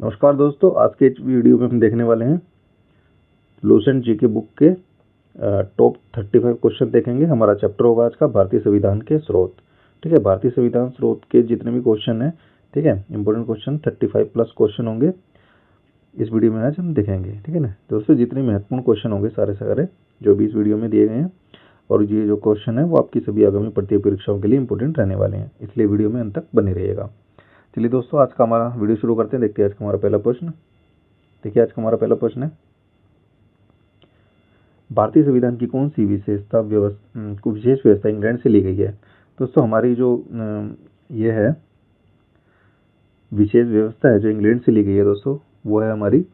नमस्कार दोस्तों, आज के इस वीडियो में हम देखने वाले हैं लुसेंट जी के बुक के टॉप 35 क्वेश्चन देखेंगे। हमारा चैप्टर होगा आज का भारतीय संविधान के स्रोत। ठीक है, भारतीय संविधान स्रोत के जितने भी क्वेश्चन हैं, ठीक है, इंपॉर्टेंट क्वेश्चन 35 प्लस क्वेश्चन होंगे इस वीडियो में आज हम देखेंगे। ठीक है ना दोस्तों, जितने महत्वपूर्ण क्वेश्चन होंगे सारे जो भी इस वीडियो में दिए गए हैं, और ये जो क्वेश्चन है वो आपकी सभी आगामी प्रतियोगी परीक्षाओं के लिए इंपॉर्टेंट रहने वाले हैं, इसलिए वीडियो में अंत तक बने रहिएगा। चलिए दोस्तों, आज का हमारा वीडियो शुरू करते हैं। देखते हैं आज का हमारा पहला प्रश्न। देखिए, आज का हमारा पहला प्रश्न है, भारतीय संविधान की कौन सी विशेष व्यवस्था इंग्लैंड से ली गई है। दोस्तों, हमारी जो ये है विशेष व्यवस्था है जो इंग्लैंड से ली गई है दोस्तों, वो है हमारी,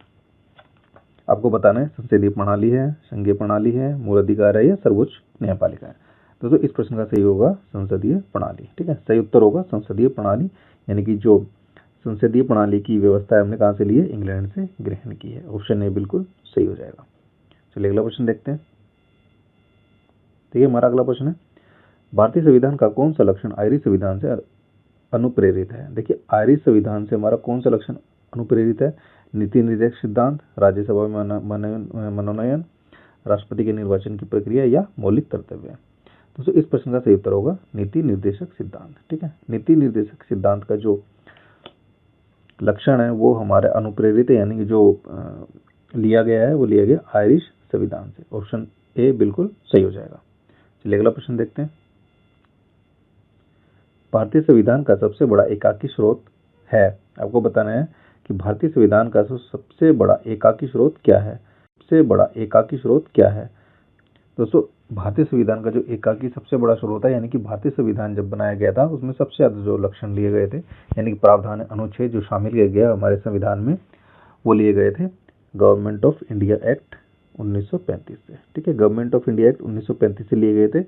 आपको बताना है, संसदीय प्रणाली है, संघीय प्रणाली है, मूल अधिकार है या सर्वोच्च न्यायपालिका है। दोस्तों, इस प्रश्न का सही होगा संसदीय प्रणाली। ठीक है, सही उत्तर होगा संसदीय प्रणाली, यानी कि जो संसदीय प्रणाली की व्यवस्था हमने कहाँ से ली है, इंग्लैंड से ग्रहण की है। ऑप्शन ए बिल्कुल सही हो जाएगा। चलिए अगला प्रश्न देखते हैं। देखिए, हमारा अगला प्रश्न है, भारतीय संविधान का कौन सा लक्षण आयरिश संविधान से अनुप्रेरित है। देखिए, आयरिश संविधान से हमारा कौन सा लक्षण अनुप्रेरित है। नीति निर्देशक सिद्धांत, राज्यसभा में मनोनयन, राष्ट्रपति के निर्वाचन की प्रक्रिया या मौलिक कर्तव्य। दोस्तों, इस प्रश्न का सही उत्तर होगा नीति निर्देशक सिद्धांत। ठीक है, नीति निर्देशक सिद्धांत का जो लक्षण है वो हमारे अनुप्रेरित है, यानी कि जो लिया गया है वो लिया गया आयरिश संविधान से। ऑप्शन ए बिल्कुल सही हो जाएगा। चलिए अगला प्रश्न देखते हैं। भारतीय संविधान का सबसे बड़ा एकाकी स्रोत है। आपको बताना है कि भारतीय संविधान का सबसे बड़ा एकाकी स्रोत क्या है। सबसे बड़ा एकाकी स्रोत क्या है। दोस्तों, भारतीय संविधान का जो एकाकी सबसे बड़ा स्रोत है, यानी कि भारतीय संविधान जब बनाया गया था उसमें सबसे ज्यादा जो लक्षण लिए गए थे, यानी कि प्रावधान अनुच्छेद जो शामिल किया गया हमारे संविधान में, वो लिए गए थे गवर्नमेंट ऑफ इंडिया एक्ट 1935 से। ठीक है, गवर्नमेंट ऑफ इंडिया एक्ट 1935 से लिए गए थे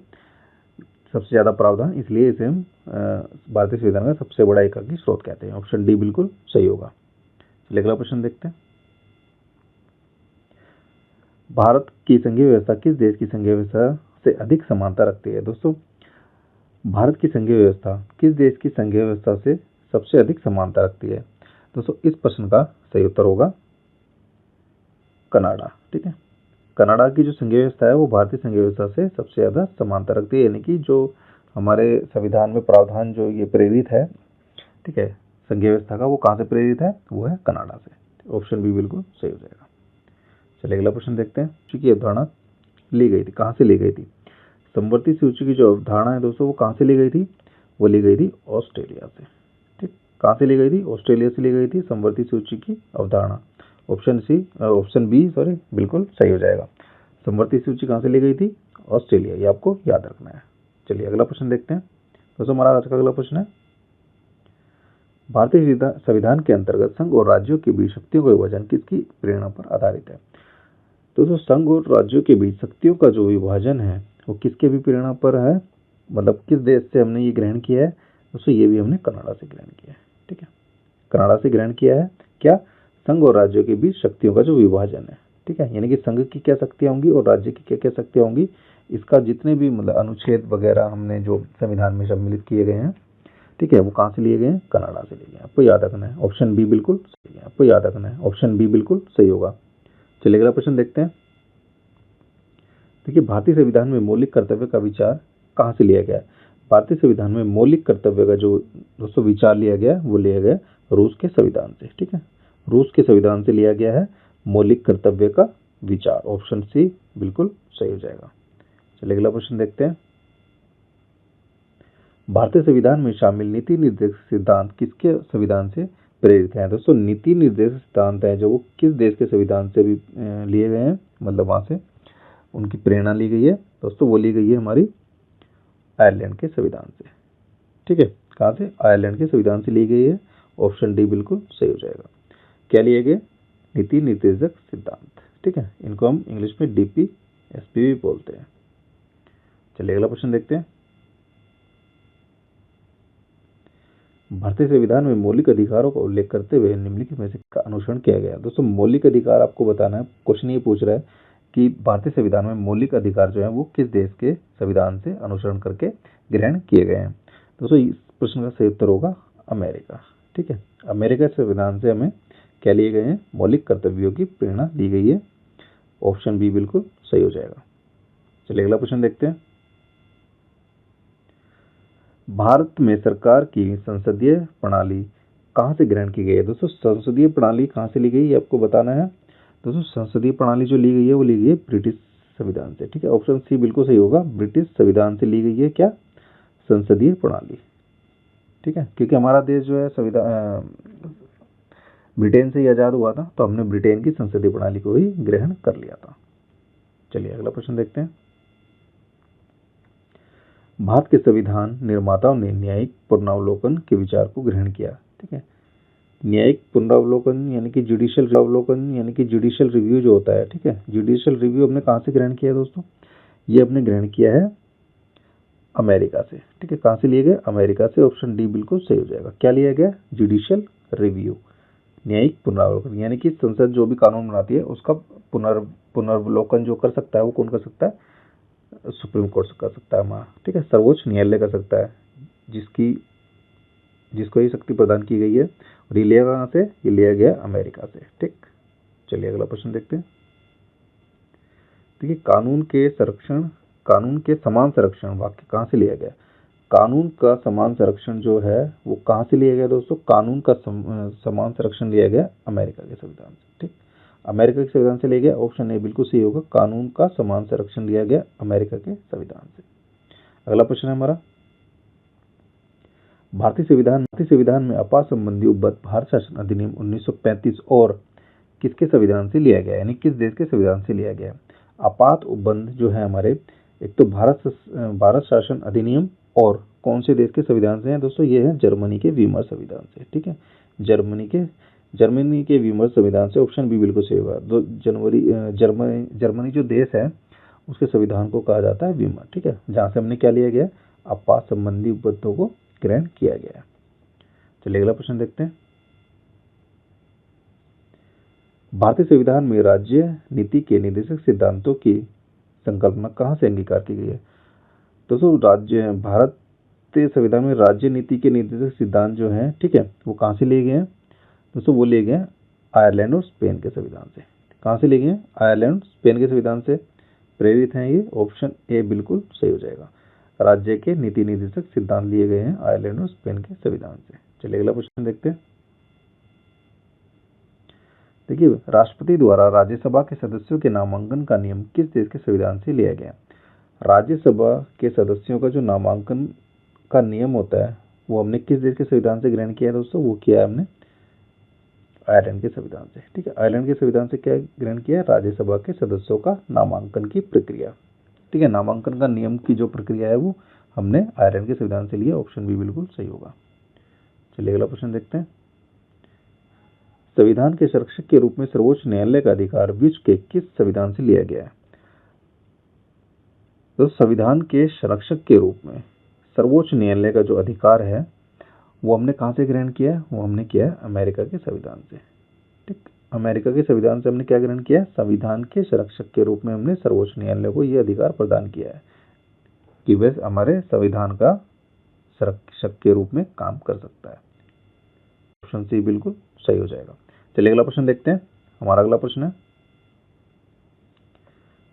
सबसे ज्यादा प्रावधान, इसलिए इसे हम भारतीय संविधान का सबसे बड़ा एकाकी स्रोत कहते हैं। ऑप्शन डी बिल्कुल सही होगा। चलिए अगला प्रश्न देखते हैं। भारत की संघीय व्यवस्था किस देश की संघीय व्यवस्था से अधिक समानता रखती है। दोस्तों, भारत की संघीय व्यवस्था किस देश की संघीय व्यवस्था से सबसे अधिक समानता रखती है। दोस्तों, इस प्रश्न का सही उत्तर होगा कनाडा। ठीक है, कनाडा की जो संघीय व्यवस्था है वो भारतीय संघीय व्यवस्था से सबसे ज्यादा समानता रखती है, यानी कि जो हमारे संविधान में प्रावधान जो ये प्रेरित है, ठीक है, संघीय व्यवस्था का, वो कहाँ से प्रेरित है, वो है कनाडा से। ऑप्शन बी बिल्कुल सही हो जाएगा। चलिए अगला प्रश्न देखते हैं। सूची की अवधारणा ली गई थी, कहाँ से ली गई थी। समवर्ती सूची की जो अवधारणा है दोस्तों, वो कहाँ से ली गई थी, वो ली गई थी ऑस्ट्रेलिया से। ठीक, कहाँ से ली गई थी, ऑस्ट्रेलिया से ली गई थी समवर्ती सूची की अवधारणा। ऑप्शन बी बिल्कुल सही हो जाएगा। समवर्ती सूची कहाँ से ली गई थी, ऑस्ट्रेलिया, ये आपको याद रखना है। चलिए अगला प्रश्न देखते हैं। दोस्तों, हमारा आज का अगला प्रश्न है, भारतीय संविधान के अंतर्गत संघ और राज्यों के बीच शक्तियों का विभाजन किसकी प्रेरणा पर आधारित है। दोस्तों, संघ और राज्यों के बीच शक्तियों का जो विभाजन है वो किसके भी प्रेरणा पर है, मतलब किस देश से हमने ये ग्रहण किया है। दोस्तों, ये भी हमने कनाडा से ग्रहण किया है। ठीक है, कनाडा से ग्रहण किया है। क्या, संघ और राज्यों के बीच शक्तियों का जो विभाजन है। ठीक है, यानी कि संघ की क्या शक्तियां होंगी और राज्य की क्या क्या शक्तियां होंगी, इसका जितने भी मतलब अनुच्छेद वगैरह हमने जो संविधान में सम्मिलित किए गए हैं, ठीक है, वो कहाँ से लिए गए हैं, कनाडा से लिए गए। आपको याद रखना है, ऑप्शन बी बिल्कुल सही है। आपको याद रखना है, ऑप्शन बी बिल्कुल सही होगा। चलिए अगला प्रश्न देखते हैं। देखिए, भारतीय संविधान में मौलिक कर्तव्य का विचार कहाँ से लिया गया है। भारतीय संविधान में मौलिक कर्तव्य का जो दोस्तों विचार लिया गया वो लिया गया रूस के संविधान से। ठीक है, रूस के संविधान से लिया गया है मौलिक कर्तव्य का विचार। ऑप्शन सी बिल्कुल सही हो जाएगा। चलिए अगला प्रश्न देखते हैं। भारतीय संविधान में शामिल नीति निर्देशक सिद्धांत किसके संविधान से प्रेरित है। दोस्तों, नीति निर्देशक सिद्धांत है जो वो किस देश के संविधान से भी लिए गए हैं, मतलब वहां से उनकी प्रेरणा ली गई है। दोस्तों, वो ली गई है हमारी आयरलैंड के संविधान से। ठीक है, कहाँ से, आयरलैंड के संविधान से ली गई है। ऑप्शन डी बिल्कुल सही हो जाएगा। क्या लिए गए, नीति निर्देशक सिद्धांत। ठीक है, इनको हम इंग्लिश में DPSP भी बोलते हैं। चलिए अगला प्रश्न देखते हैं। भारतीय संविधान में मौलिक अधिकारों का उल्लेख करते हुए निम्नलिखित में से का अनुसरण किया गया। दोस्तों, मौलिक अधिकार आपको बताना है, क्वेश्चन ये पूछ रहा है कि भारतीय संविधान में मौलिक अधिकार जो है वो किस देश के संविधान से अनुसरण करके ग्रहण किए गए हैं। दोस्तों, इस प्रश्न का सही उत्तर होगा अमेरिका। ठीक है, अमेरिका संविधान से हमें क्या लिए गए हैं? मौलिक कर्तव्यों की प्रेरणा ली गई है। ऑप्शन बी बिल्कुल सही हो जाएगा। चलिए अगला प्रश्न देखते हैं। भारत में सरकार की संसदीय प्रणाली कहाँ से ग्रहण की गई है? दोस्तों संसदीय प्रणाली कहाँ से ली गई है आपको बताना है। दोस्तों संसदीय प्रणाली जो ली गई है वो ली गई है ब्रिटिश संविधान से। ठीक है, ऑप्शन सी बिल्कुल सही होगा। ब्रिटिश संविधान से ली गई है क्या? संसदीय प्रणाली। ठीक है, क्योंकि हमारा देश जो है संविधान ब्रिटेन से ही आजाद हुआ था, तो हमने ब्रिटेन की संसदीय प्रणाली को ही ग्रहण कर लिया था। चलिए अगला प्रश्न देखते हैं। भारत के संविधान निर्माताओं ने न्यायिक पुनरावलोकन के विचार को ग्रहण किया। ठीक है, न्यायिक पुनरावलोकन यानी कि जुडिशियल अवलोकन यानी कि जुडिशियल रिव्यू जो होता है। ठीक है, जुडिशियल रिव्यू हमने कहाँ से ग्रहण किया है दोस्तों? ये हमने ग्रहण किया है अमेरिका से। ठीक है, कहाँ से लिए गए? अमेरिका से। ऑप्शन डी बिल्कुल सही हो जाएगा। क्या लिया गया? जुडिशियल रिव्यू, न्यायिक पुनरावलोकन, यानी कि संसद जो भी कानून बनाती है उसका पुनर्वलोकन जो कर सकता है वो कौन कर सकता है? सुप्रीम कोर्ट कर सकता है हमारा। ठीक है, सर्वोच्च न्यायालय कर सकता है, जिसको ये शक्ति प्रदान की गई है। और ये लिया कहाँ से? ये लिया गया अमेरिका से। ठीक, चलिए अगला प्रश्न देखते हैं। देखिए कानून के समान संरक्षण वाक्य कहाँ से लिया गया? कानून का समान संरक्षण जो है वो कहाँ से लिया गया दोस्तों? कानून का समान संरक्षण लिया गया अमेरिका के संविधान से। ठीक, अमेरिका के संविधान से लिया गया। ऑप्शन ए बिल्कुल सही होगा। कानून का समान संरक्षण लिया गया अमेरिका के संविधान से। अगला प्रश्न है हमारा, भारतीय संविधान में आपात संबंधी उपबद्ध भारत शासन अधिनियम 1935 और किसके संविधान से लिया गया, यानी किस देश के संविधान से लिया गया? आपात उपबंध जो है हमारे, एक तो भारत शासन अधिनियम और कौन से देश के संविधान से है दोस्तों? ये है जर्मनी के वीमर संविधान से। ठीक है, जर्मनी के वीमर संविधान से। ऑप्शन बी बिल्कुल सही होगा। जर्मनी जो देश है उसके संविधान को कहा जाता है वीमर। ठीक है, जहां से हमने क्या लिया गया? आपात संबंधी उपबद्धों को ग्रहण किया गया है। चलिए अगला प्रश्न देखते हैं। भारतीय संविधान में राज्य नीति के निर्देशक सिद्धांतों की संकल्पना कहाँ से अंगीकार की गई है? दोस्तों भारतीय संविधान में राज्य नीति के निर्देशक सिद्धांत जो हैं, ठीक है, वो कहाँ से लिए गए हैं दोस्तों? वो लिए गए आयरलैंड और स्पेन के संविधान से। कहाँ से लिए गए? आयरलैंड और स्पेन के संविधान से प्रेरित हैं ये। ऑप्शन ए बिल्कुल सही हो जाएगा। राज्य के नीति निर्देशक सिद्धांत लिए गए हैं आयरलैंड और स्पेन के संविधान से। चलिए अगला प्रश्न देखते हैं। देखिए, राष्ट्रपति द्वारा राज्यसभा के सदस्यों के नामांकन का नियम किस देश के संविधान से लिया गया? राज्यसभा के सदस्यों का जो नामांकन का नियम होता है वो हमने किस देश के संविधान से ग्रहण किया है दोस्तों? वो किया है हमने आयरलैंड के संविधान से। ठीक है, आयरलैंड के संविधान से क्या ग्रहण किया है? राज्यसभा के सदस्यों का नामांकन की प्रक्रिया। ठीक है, नामांकन का नियम की जो प्रक्रिया है वो हमने आयरलैंड के संविधान से लिया। ऑप्शन बी बिल्कुल सही होगा। चलिए अगला प्रश्न देखते हैं। संविधान के संरक्षक के रूप में सर्वोच्च न्यायालय का अधिकार विश्व के किस संविधान से लिया गया है? तो संविधान के संरक्षक के रूप में सर्वोच्च न्यायालय का जो अधिकार है वो हमने कहाँ से ग्रहण किया है? वो हमने किया है अमेरिका के संविधान से। ठीक, अमेरिका के संविधान से हमने क्या ग्रहण किया है? संविधान के संरक्षक के रूप में हमने सर्वोच्च न्यायालय को यह अधिकार प्रदान किया है कि वह हमारे संविधान का संरक्षक के रूप में काम कर सकता है। ऑप्शन सी बिल्कुल सही हो जाएगा। चलिए अगला प्रश्न देखते हैं। हमारा अगला प्रश्न है,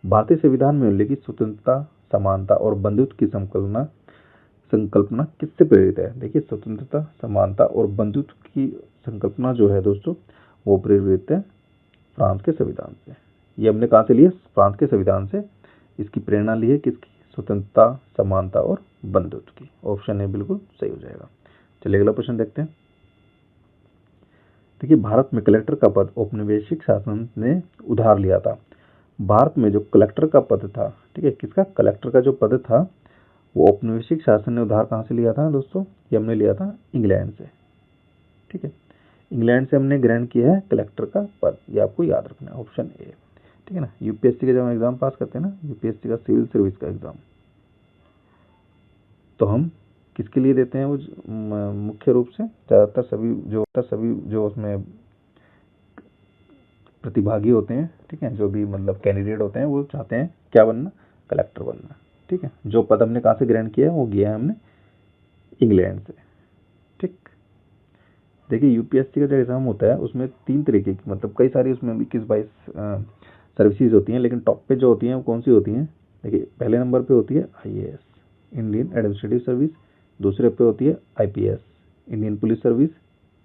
भारतीय संविधान में उल्लेखित स्वतंत्रता, समानता और बंधुत्व की संकल्पना किससे प्रेरित है? देखिए, स्वतंत्रता, समानता और बंधुत्व की संकल्पना जो है दोस्तों वो प्रेरित है फ्रांस के संविधान से। ये हमने कहाँ से लिए? फ्रांस के संविधान से इसकी प्रेरणा ली है। किसकी? स्वतंत्रता, समानता और बंधुत्व की। ऑप्शन ए बिल्कुल सही हो जाएगा। चलिए अगला प्रश्न देखते हैं। देखिए, भारत में कलेक्टर का पद औपनिवेशिक शासन ने उधार लिया था। भारत में जो कलेक्टर का पद था, ठीक है, किसका? कलेक्टर का जो पद था वो औपनिवेशिक शासन ने उधार कहाँ से लिया था दोस्तों? ये हमने लिया था इंग्लैंड से। ठीक है, इंग्लैंड से हमने ग्रहण किया है कलेक्टर का पद, ये आपको याद रखना है। Option A. ठीक है ना, यूपीएससी का जब हम एग्जाम पास करते हैं ना, यूपीएससी का सिविल सर्विस का एग्जाम, तो हम किसके लिए देते हैं? वो मुख्य रूप से ज़्यादातर सभी जो उसमें प्रतिभागी होते हैं, ठीक है, जो भी मतलब कैंडिडेट होते हैं, वो चाहते हैं क्या बनना? कलेक्टर बनना। ठीक है, जो पद हमने कहाँ से ग्रहण किया है? वो किया है हमने इंग्लैंड से। ठीक, देखिए यूपीएससी का जो एग्ज़ाम होता है उसमें 3 तरीके की, मतलब कई सारी उसमें 21-22 सर्विसेज होती हैं, लेकिन टॉप पे जो होती हैं वो कौन सी होती हैं? देखिए पहले नंबर पे होती है आईएएस, इंडियन एडमिनिस्ट्रेटिव सर्विस। दूसरे पे होती है आईपीएस, इंडियन पुलिस सर्विस।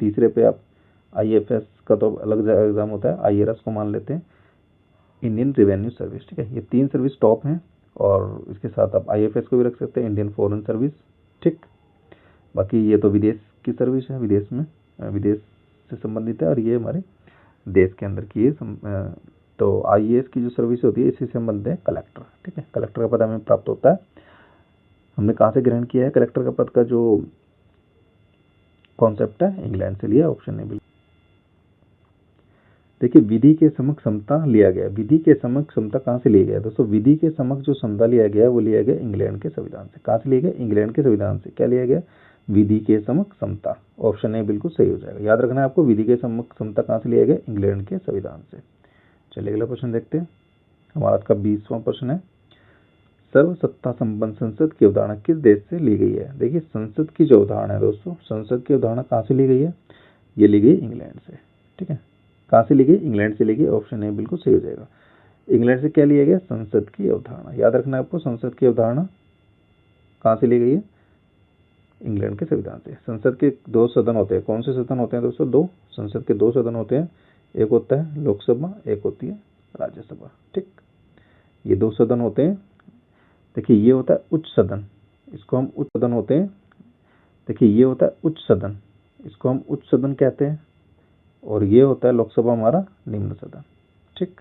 तीसरे पे आप आईएफएस का तो अलग एग्ज़ाम होता है, आईआरएस को मान लेते हैं, इंडियन रेवेन्यू सर्विस। ठीक है, ये 3 सर्विस टॉप हैं, और इसके साथ आप आईएफएस को भी रख सकते हैं, इंडियन फॉरेन सर्विस। ठीक, बाकी ये तो विदेश की सर्विस है, विदेश से संबंधित है, और ये हमारे देश के अंदर की है। तो आईएएस की जो सर्विस होती है इसी से संबंधित है कलेक्टर। ठीक है, कलेक्टर का पद हमें प्राप्त होता है। हमने कहाँ से ग्रहण किया है कलेक्टर का पद का जो कॉन्सेप्ट है? इंग्लैंड से लिया, ऑप्शन ए बिल्कुल। देखिए विधि के समक्ष समता लिया गया, विधि के समक्ष समता कहाँ से लिया गया दोस्तों? विधि के समक्ष जो समता लिया गया वो लिया गया इंग्लैंड के संविधान से। कहाँ से लिया गया? इंग्लैंड के संविधान से। क्या लिया गया? विधि के समक्ष समता। ऑप्शन ए बिल्कुल सही हो जाएगा। याद रखना है आपको, विधि के समक्ष समता कहाँ से लिया गया? इंग्लैंड के संविधान से। चलिए अगला प्रश्न देखते हैं। हमारा आज का 20वां प्रश्न है, सर्व सत्ता संपन्न संसद की अवधारणा किस देश से ली गई है? देखिए संसद की जो अवधारणा है दोस्तों, संसद की अवधारणा कहाँ से ली गई है? ये ली गई इंग्लैंड से। ठीक है, कहाँ से ली गई? इंग्लैंड से ली गई। ऑप्शन ए बिल्कुल सही हो जाएगा। इंग्लैंड से क्या लिया गया? संसद की अवधारणा। याद रखना है आपको, संसद की अवधारणा कहाँ से ली गई है? इंग्लैंड के संविधान से। संसद के 2 सदन होते हैं। कौन से सदन होते हैं दोस्तों? 2। संसद के 2 सदन होते हैं, एक होता है लोकसभा, एक होती है राज्यसभा। ठीक, ये 2 सदन होते हैं। देखिए ये होता है उच्च सदन, इसको हम उच्च सदन होते हैं। देखिए ये होता है उच्च सदन, इसको हम उच्च सदन कहते हैं, और ये होता है लोकसभा हमारा निम्न सदन। ठीक,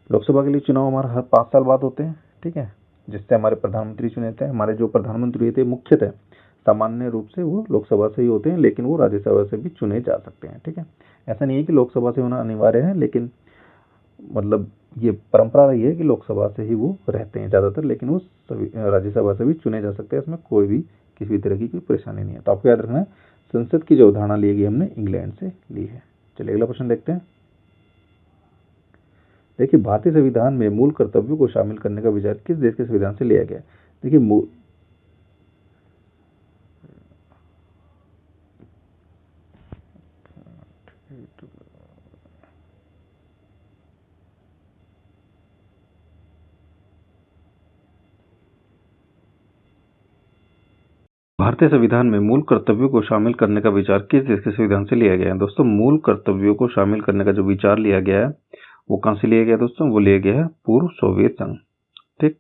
लोकसभा के लिए चुनाव हमारा हर 5 साल बाद होते हैं। ठीक है, जिससे हमारे प्रधानमंत्री चुने थे। हमारे जो प्रधानमंत्री थे मुख्यतः सामान्य रूप से वो लोकसभा से ही होते हैं, लेकिन वो राज्यसभा से भी चुने जा सकते हैं। ठीक है, ऐसा नहीं है कि लोकसभा से होना अनिवार्य है, लेकिन मतलब ये परंपरा रही है कि लोकसभा से ही वो रहते हैं ज़्यादातर, लेकिन वो सभी राज्यसभा से भी चुने जा सकते हैं। इसमें कोई भी किसी भी तरह की कोई परेशानी नहीं है। तो आपको याद रखना है, संसद की जो अवधारणा ली गई हमने इंग्लैंड से ली है। चलिए अगला प्रश्न देखते हैं। देखिए भारतीय संविधान में मूल कर्तव्यों को शामिल करने का विचार किस देश के संविधान से लिया गया? देखिए भारतीय संविधान में मूल कर्तव्यों को शामिल करने का विचार किस देश के संविधान से लिया गया है? दोस्तों मूल कर्तव्यों को शामिल करने का जो विचार लिया गया है वो कहाँ से लिया गया दोस्तों? वो लिया गया है पूर्व सोवियत संघ। ठीक,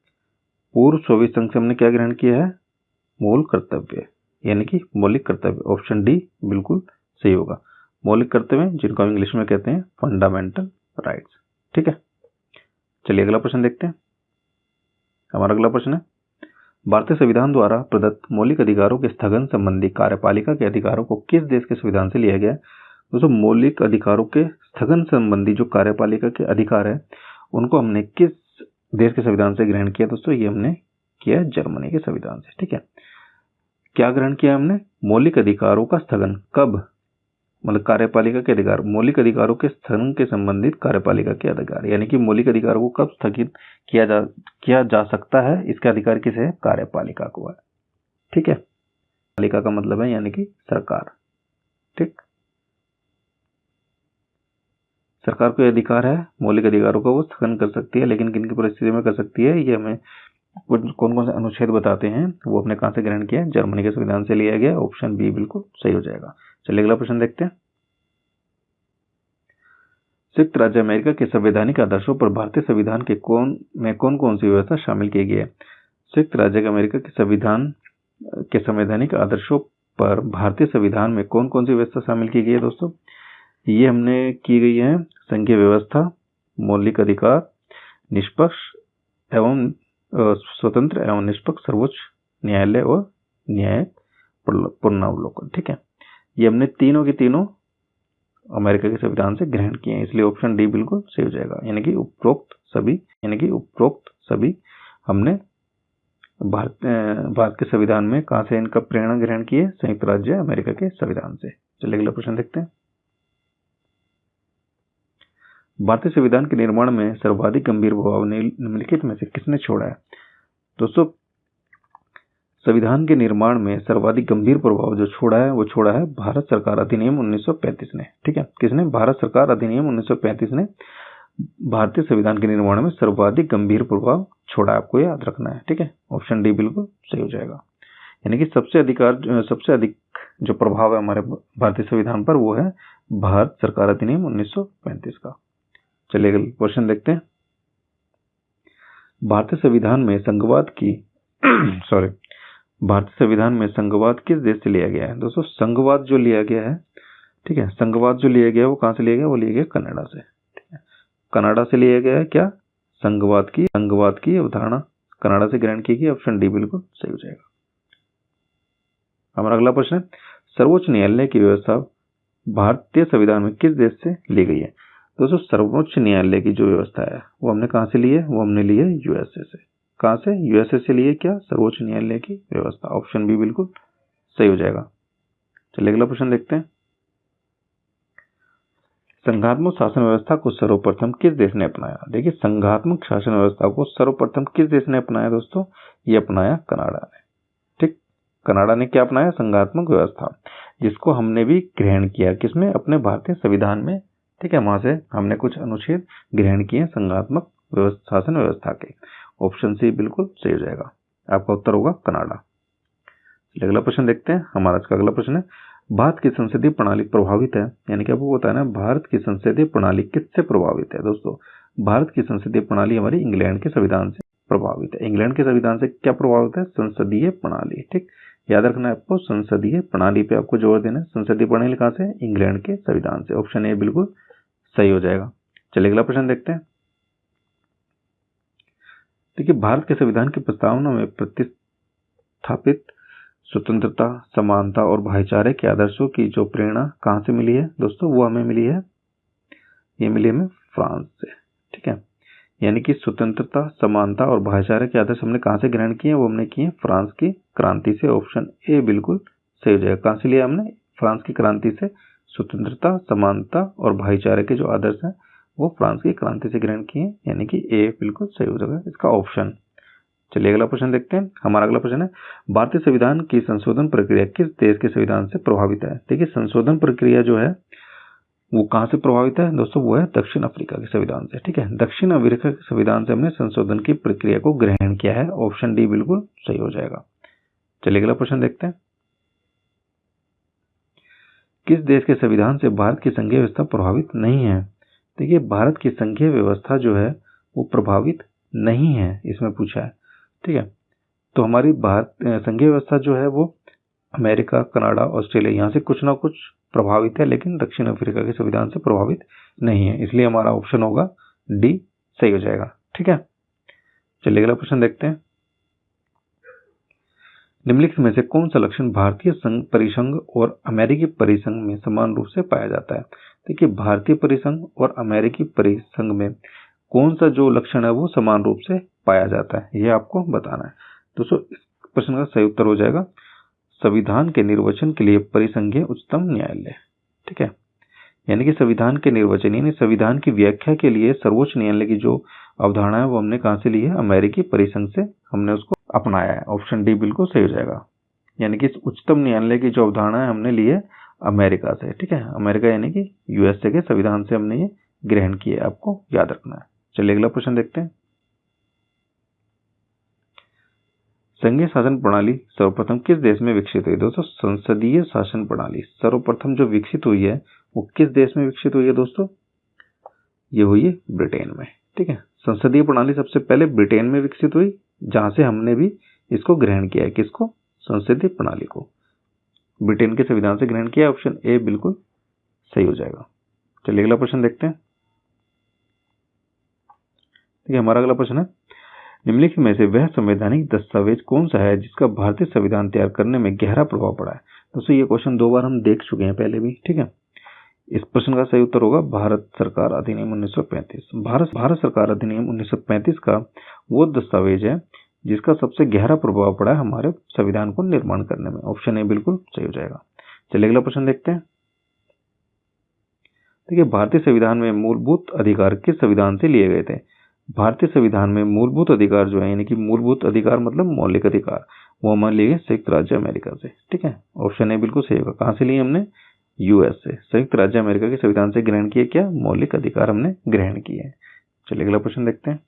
पूर्व सोवियत संघ से हमने क्या ग्रहण किया है? मूल कर्तव्य, यानी कि मौलिक कर्तव्य। ऑप्शन डी बिल्कुल सही होगा। मौलिक कर्तव्य जिनको हम इंग्लिश में कहते हैं फंडामेंटल राइट्स। ठीक है, चलिए अगला प्रश्न देखते हैं। हमारा अगला प्रश्न है, भारतीय संविधान द्वारा प्रदत्त मौलिक अधिकारों के स्थगन संबंधी कार्यपालिका के अधिकारों को किस देश के संविधान से लिया गया? दोस्तों मौलिक अधिकारों के स्थगन संबंधी जो कार्यपालिका के अधिकार है उनको हमने किस देश के संविधान से ग्रहण किया? दोस्तों ये हमने किया जर्मनी के संविधान से। ठीक है, क्या ग्रहण किया हमने? मौलिक अधिकारों का स्थगन। कब? मतलब कार्यपालिका के अधिकार, मौलिक अधिकारों के स्थगन के संबंधित कार्यपालिका के अधिकार, यानी कि मौलिक अधिकारों को कब स्थगित किया जा सकता है, इसका अधिकार किसे है? कार्यपालिका को है। ठीक है, पालिका का मतलब है यानी कि सरकार। ठीक, सरकार को अधिकार है मौलिक अधिकारों का वो स्थगन कर सकती है, लेकिन किन की परिस्थिति में कर सकती है ये हमें कौन कौन से अनुच्छेद बताते हैं वो अपने कहां से ग्रहण किया? जर्मनी के संविधान से लिया गया। ऑप्शन बी बिल्कुल सही हो जाएगा। चलिए अगला प्रश्न देखते हैं। संयुक्त राज्य अमेरिका के संवैधानिक आदर्शों पर भारतीय संविधान के कौन कौन सी व्यवस्था शामिल की गई है? संयुक्त राज्य अमेरिका के संविधान के संवैधानिक आदर्शों पर भारतीय संविधान में कौन कौन सी व्यवस्था शामिल की गई है दोस्तों? ये हमने की गई है संघीय व्यवस्था, मौलिक अधिकार, निष्पक्ष एवं स्वतंत्र एवं निष्पक्ष सर्वोच्च न्यायालय और न्याय पुनरावलोकन। ठीक है, ये हमने तीनों के तीनों अमेरिका के संविधान से ग्रहण किए हैं, इसलिए ऑप्शन डी बिल्कुल सही हो जाएगा। यानी कि उपरोक्त सभी हमने भारत के संविधान में कहां से इनका प्रेरणा ग्रहण की है? संयुक्त राज्य अमेरिका के संविधान से। चलिए अगला प्रश्न देखते हैं। भारतीय संविधान के निर्माण में सर्वाधिक गंभीर प्रभाव निम्नलिखित में से किसने छोड़ा है? दोस्तों संविधान के निर्माण में सर्वाधिक गंभीर प्रभाव जो छोड़ा है वो छोड़ा है भारत सरकार अधिनियम 1935 ने। ठीक है, किसने? भारत सरकार अधिनियम 1935 ने भारतीय संविधान के निर्माण में सर्वाधिक गंभीर प्रभाव छोड़ा, आपको याद रखना है। ठीक है, ऑप्शन डी बिल्कुल सही हो जाएगा। यानी कि सबसे अधिक जो प्रभाव है हमारे भारतीय संविधान पर वो है भारत सरकार अधिनियम 1935 का। चलिए अगले क्वेश्चन देखते हैं। भारतीय संविधान में संघवाद किस देश से लिया गया है? दोस्तों संघवाद जो लिया गया है, ठीक है, संघवाद जो लिया गया वो कहां से लिया गया? वो लिया गया कनाडा से। ठीक है, कनाडा से लिया गया है क्या? संघवाद की अवधारणा कनाडा से ग्रहण की गई। ऑप्शन डी बिल्कुल सही हो जाएगा। हमारा अगला प्रश्न है, सर्वोच्च न्यायालय की व्यवस्था भारतीय संविधान में किस देश से ली गई है? दोस्तों सर्वोच्च न्यायालय की जो व्यवस्था है वो हमने कहां से ली है? वो हमने ली है यूएसए से। कहां से? यूएसए से लिए क्या? सर्वोच्च न्यायालय की व्यवस्था। ऑप्शन बी बिल्कुल सही हो जाएगा। चलिए अगला प्रश्न देखते हैं। संघात्मक शासन व्यवस्था को सर्वप्रथम किस देश ने अपनाया? देखिए संघात्मक शासन व्यवस्था को सर्वप्रथम किस देश ने अपनाया? दोस्तों ये अपनाया कनाडा ने। ठीक, कनाडा ने क्या अपनाया? संघात्मक व्यवस्था, जिसको हमने भी ग्रहण किया। किसमें? अपने भारतीय संविधान में। ठीक है, वहां से हमने कुछ अनुच्छेद ग्रहण किए संघात्मक शासन व्यवस्था के। ऑप्शन सी बिल्कुल सही हो जाएगा। आपका उत्तर होगा कनाडा। अगला प्रश्न देखते हैं। हमारा आज का अगला प्रश्न है, भारत की संसदीय प्रणाली प्रभावित है, यानी कि आपको बताना है भारत की संसदीय प्रणाली किससे प्रभावित है? दोस्तों भारत की संसदीय प्रणाली हमारी इंग्लैंड के संविधान से प्रभावित है। इंग्लैंड के संविधान से क्या प्रभावित है? संसदीय प्रणाली। ठीक, याद रखना है आपको, संसदीय प्रणाली पे आपको जोर देना है। संसदीय प्रणाली कहां से? इंग्लैंड के संविधान से। ऑप्शन ए बिल्कुल सही हो जाएगा। चलिए अगला प्रश्न देखते हैं। देखिए भारत के संविधान की प्रस्तावना में प्रतिस्थापित स्वतंत्रता, समानता और भाईचारे के आदर्शों की जो प्रेरणा कहां से मिली है? दोस्तों वो हमें मिली है, ये मिली हमें फ्रांस से। ठीक है, यानी कि स्वतंत्रता, समानता और भाईचारे के आदर्श हमने कहां से ग्रहण किए? वो हमने किए फ्रांस की क्रांति से। ऑप्शन ए बिल्कुल सही हो जाएगा। कहां से लिया हमने? फ्रांस की क्रांति से। स्वतंत्रता, समानता और भाईचारे के जो आदर्श हैं वो फ्रांस की क्रांति से ग्रहण किए, यानी कि ए बिल्कुल सही हो जाएगा इसका ऑप्शन। चलिए अगला प्रश्न देखते हैं। हमारा अगला प्रश्न है, भारतीय संविधान की संशोधन प्रक्रिया किस देश के संविधान से प्रभावित है? देखिए संशोधन प्रक्रिया जो है वो कहां से प्रभावित है? दोस्तों वो है दक्षिण अफ्रीका के संविधान से। ठीक है, दक्षिण अफ्रीका के संविधान से हमने संशोधन की प्रक्रिया को ग्रहण किया है। ऑप्शन डी बिल्कुल सही हो जाएगा। चलिए अगला प्रश्न देखते हैं। किस देश के संविधान से भारत की संघीय व्यवस्था प्रभावित नहीं है? देखिए भारत की संघीय व्यवस्था जो है वो प्रभावित नहीं है, इसमें पूछा है। ठीक है, तो हमारी भारत संघीय व्यवस्था जो है वो अमेरिका, कनाडा, ऑस्ट्रेलिया यहाँ से कुछ ना कुछ प्रभावित है, लेकिन दक्षिण अफ्रीका के संविधान से प्रभावित नहीं है। इसलिए हमारा ऑप्शन होगा डी सही हो जाएगा। ठीक है, चलिए अगला प्रश्न देखते हैं। निम्नलिखित में से कौन सा लक्षण भारतीय संघ परिसंघ और अमेरिकी परिसंघ में समान रूप से पाया जाता है? देखिए भारतीय परिसंघ और अमेरिकी परिसंघ में कौन सा जो लक्षण है वो समान रूप से पाया जाता है, यह आपको बताना है। दोस्तों इस प्रश्न का सही उत्तर हो जाएगा संविधान के निर्वचन के लिए परिसंघीय उच्चतम न्यायालय। ठीक है, यानी कि संविधान के निर्वचन यानी संविधान की व्याख्या के लिए सर्वोच्च न्यायालय की जो अवधारणा है वो हमने कहां से ली है? अमेरिकी परिसंघ से हमने उसको अपनाया है। ऑप्शन डी बिल्कुल सही हो जाएगा। यानी कि उच्चतम न्यायालय की जो अवधारणा है हमने ली है अमेरिका से। ठीक है, अमेरिका यानी कि यूएसए के संविधान से हमने ये ग्रहण किया है, आपको याद रखना है। चलिए अगला प्रश्न देखते हैं। संघीय शासन प्रणाली सर्वप्रथम किस देश में विकसित हुई? दोस्तों संसदीय शासन प्रणाली सर्वप्रथम जो विकसित हुई है वो किस देश में विकसित हुई है? दोस्तों ये हुई है ब्रिटेन में। ठीक है, संसदीय प्रणाली सबसे पहले ब्रिटेन में विकसित हुई, जहां से हमने भी इसको ग्रहण किया है। किसको? संसदीय प्रणाली को ब्रिटेन के संविधान से ग्रहण किया। ऑप्शन ए बिल्कुल सही हो जाएगा। चलिए अगला प्रश्न देखते हैं। देखिए हमारा अगला प्रश्न है, निम्नलिखित में से वह संवैधानिक दस्तावेज कौन सा है जिसका भारतीय संविधान तैयार करने में गहरा प्रभाव पड़ा है? दोस्तों ये क्वेश्चन 2 बार हम देख चुके हैं पहले भी। ठीक है, इस प्रश्न का सही उत्तर होगा भारत सरकार अधिनियम 1935। भारत सरकार अधिनियम 1935 का वो दस्तावेज है जिसका सबसे गहरा प्रभाव पड़ा है हमारे संविधान को निर्माण करने में। ऑप्शन ए बिल्कुल सही हो जाएगा। चलिए अगला प्रश्न देखते हैं। देखिए भारतीय संविधान में मूलभूत अधिकार किस संविधान से लिए गए थे? भारतीय संविधान में मूलभूत अधिकार जो है, यानी कि मूलभूत अधिकार मतलब मौलिक अधिकार, वो हमारे लिए संयुक्त राज्य अमेरिका से। ठीक है, ऑप्शन ए बिल्कुल सही होगा। कहाँ से लिए हमने? यूएस से। संयुक्त राज्य अमेरिका के संविधान से ग्रहण किए क्या? मौलिक अधिकार हमने ग्रहण किए हैं। चलिए अगला प्रश्न देखते हैं।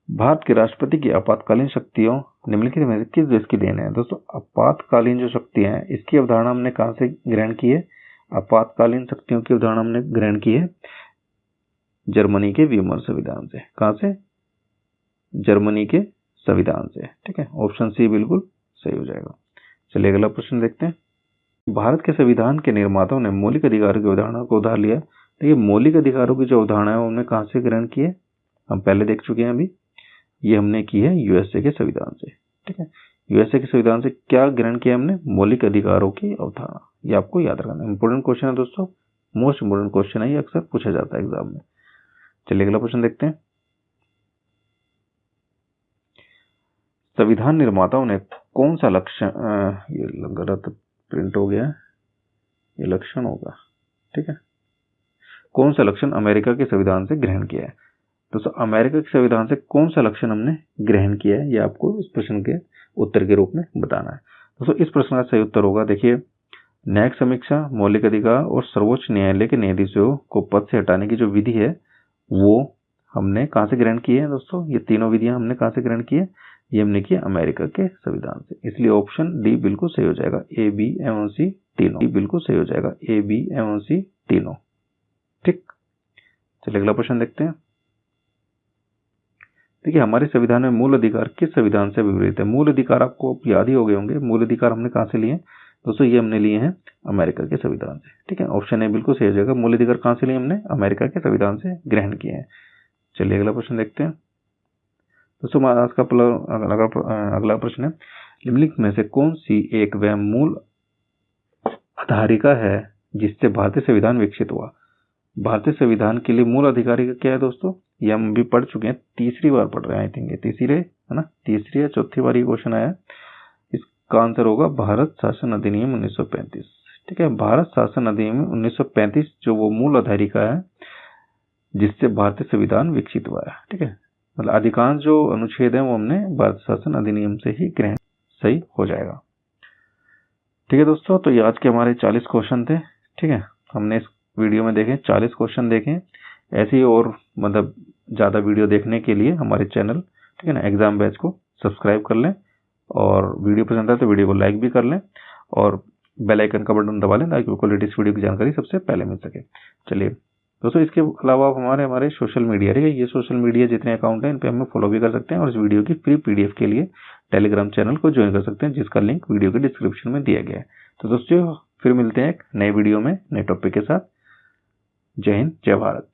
भारत के राष्ट्रपति की आपातकालीन शक्तियों निम्नलिखित में से किस देश की देन है? दोस्तों, आपातकालीन जो शक्तियां हैं इसकी अवधारणा हमने कहां से ग्रहण की है? आपातकालीन शक्तियों की अवधारणा हमने ग्रहण की है जर्मनी के वीमर संविधान से। कहां से? जर्मनी के संविधान से। ठीक है, ऑप्शन सी बिल्कुल सही हो जाएगा। चलिए अगला प्रश्न देखते हैं। भारत के संविधान के निर्माताओं ने मौलिक अधिकारों की अवधारणा को उधार लिया। देखिए, मौलिक अधिकारों की जो अवधारणा है वो हमने कहां से ग्रहण की है? हम पहले देख चुके हैं अभी। ये हमने की है यूएसए के संविधान से। ठीक है, यूएसए के संविधान से क्या ग्रहण किया हमने? मौलिक अधिकारों की अवधारणा। ये आपको याद रखना, इंपोर्टेंट क्वेश्चन है दोस्तों, मोस्ट इंपोर्टेंट क्वेश्चन है, ये अक्सर पूछा जाता है एग्जाम में। चलिए अगला प्रश्न देखते हैं। संविधान निर्माताओं ने कौन सा लक्षण, ये गलत प्रिंट हो गया, ये लक्षण होगा। ठीक है, कौन सा लक्षण अमेरिका के संविधान से ग्रहण किया है? दोस्तों, अमेरिका के संविधान से कौन सा लक्षण हमने ग्रहण किया है, ये आपको इस प्रश्न के उत्तर के रूप में बताना है। दोस्तों, इस प्रश्न का सही उत्तर होगा, देखिए, न्यायिक समीक्षा, मौलिक अधिकार और सर्वोच्च न्यायालय के न्यायाधीशों को पद से हटाने की जो विधि है वो हमने कहां से ग्रहण की है? दोस्तों, ये तीनों विधियां हमने कहां से ग्रहण की है? ये हमने की अमेरिका के संविधान से। इसलिए ऑप्शन डी बिल्कुल सही हो जाएगा, ए, बी एवं सी तीनों। डी बिल्कुल सही हो जाएगा, ए, बी एवं सी तीनों। ठीक, चलिए अगला प्रश्न देखते हैं। देखिए, हमारे संविधान में मूल अधिकार किस संविधान से विपरीत है? मूल अधिकार आपको याद ही हो गए होंगे। मूल अधिकार हमने कहां से लिए? दोस्तों, ये हमने लिए हैं अमेरिका के संविधान से। ठीक है, ऑप्शन ए बिल्कुल सही हो जाएगा। मूल अधिकार कहां से लिए हमने? अमेरिका के संविधान से ग्रहण किए हैं। चलिए अगला प्रश्न देखते हैं। दोस्तों, आज का अगला प्रश्न है, निम्नलिखित में से कौन सी एक वह मूल आधारिका है जिससे भारतीय संविधान विकसित हुआ? भारतीय संविधान के लिए मूल आधिकारिका क्या है दोस्तों? ये हम भी पढ़ चुके हैं, तीसरी बार पढ़ रहे हैं, आई थिंक ये तीसरी है ना, तीसरी या चौथी बार ये क्वेश्चन आया। इसका आंसर होगा भारत शासन अधिनियम 1935। ठीक है, भारत शासन अधिनियम 1935 जो वो मूल आधारिका है जिससे भारतीय संविधान विकसित हुआ है। ठीक है, मतलब अधिकांश जो अनुच्छेद है वो हमने भारत शासन अधिनियम से ही ग्रहण, सही हो जाएगा। ठीक है दोस्तों, तो ये आज के हमारे 40 क्वेश्चन थे। ठीक है, हमने इस वीडियो में देखें 40 क्वेश्चन देखें। ऐसे ही और मतलब ज़्यादा वीडियो देखने के लिए हमारे चैनल, ठीक है ना, एग्जाम बैच को सब्सक्राइब कर लें, और वीडियो पसंद आए तो वीडियो को लाइक भी कर लें, और बेल आइकन का बटन दबा लें ताकि आपको लेटेस्ट वीडियो की जानकारी सबसे पहले मिल सके। चलिए दोस्तों, इसके अलावा हमारे सोशल मीडिया, ठीक है, ये सोशल मीडिया जितने अकाउंट हैं इन पे हमें फॉलो भी कर सकते हैं, और इस वीडियो की फ्री पीडीएफ के लिए टेलीग्राम चैनल को ज्वाइन कर सकते हैं, जिसका लिंक वीडियो के डिस्क्रिप्शन में दिया गया है। तो दोस्तों, फिर मिलते हैं एक नए वीडियो में नए टॉपिक के साथ। जय हिंद, जय भारत।